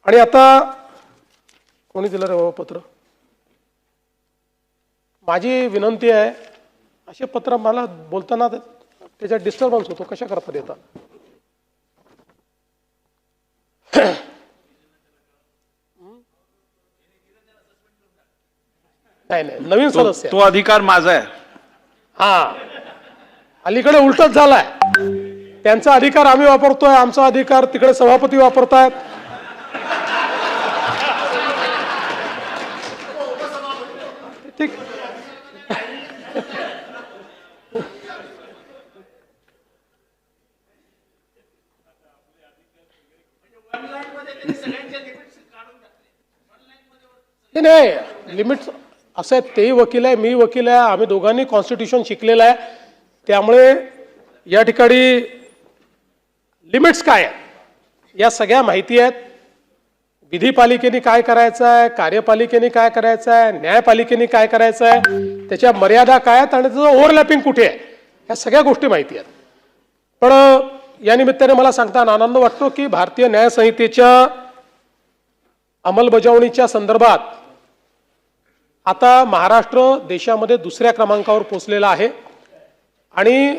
आणि आता कोणी दिलं रे बाबा पत्र? माझी विनंती आहे, असे पत्र मला बोलताना त्याच्यात डिस्टर्बन्स होतो, कशा करता देता? नाही नाही, नवीन सदस्य तो अधिकार माझा आहे. हा, अलीकडे उलटच झालाय. त्यांचा अधिकार आम्ही वापरतोय, आमचा अधिकार तिकडे सभापती वापरतायत. ठीक. नाही, लिमिट असं आहे, तेही वकील आहे, मी वकील आहे, आम्ही दोघांनी कॉन्स्टिट्यूशन शिकलेलं आहे. त्यामुळे या ठिकाणी लिमिट्स काय आहे या सगळ्या माहिती आहेत. विधिपालिकेने काय करायचं आहे, कार्यपालिकेने काय करायचं आहे, न्यायपालिकेने काय करायचं आहे, त्याच्या मर्यादा काय आहेत आणि त्याचं ओव्हरलॅपिंग कुठे आहे, या सगळ्या गोष्टी माहिती आहेत. पण या निमित्ताने मला सांगताना आनंद वाटतो की भारतीय न्याय संहितेच्या अंमलबजावणीच्या संदर्भात आता महाराष्ट्र देशामध्ये दुसऱ्या क्रमांकावर पोहोचलेला आहे. आणि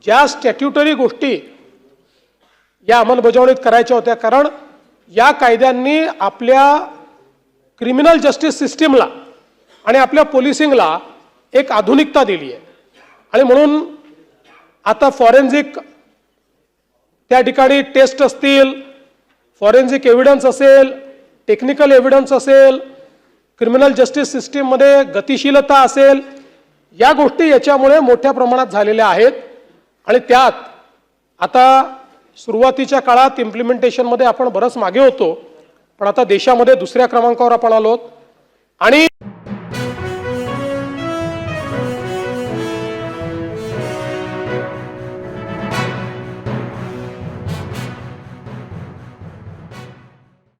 ज्या स्टॅट्युटरी गोष्टी या अंमलबजावणीत करायच्या होत्या, कारण या कायद्यांनी आपल्या क्रिमिनल जस्टिस सिस्टीमला आणि आपल्या पोलिसिंगला एक आधुनिकता दिली आहे. आणि म्हणून आता फॉरेन्सिक त्या ठिकाणी टेस्ट असतील, फॉरेन्सिक एव्हिडन्स असेल, टेक्निकल एव्हिडन्स असेल, क्रिमिनल जस्टिस सिस्टीममध्ये गतिशीलता असेल, या गोष्टी याच्यामुळे मोठ्या प्रमाणात झालेल्या आहेत. आणि त्यात आता सुरुवातीच्या काळात इम्प्लिमेंटेशनमध्ये आपण बरंच मागे होतो, पण आता देशामध्ये दुसऱ्या क्रमांकावर आपण आलोत. आणि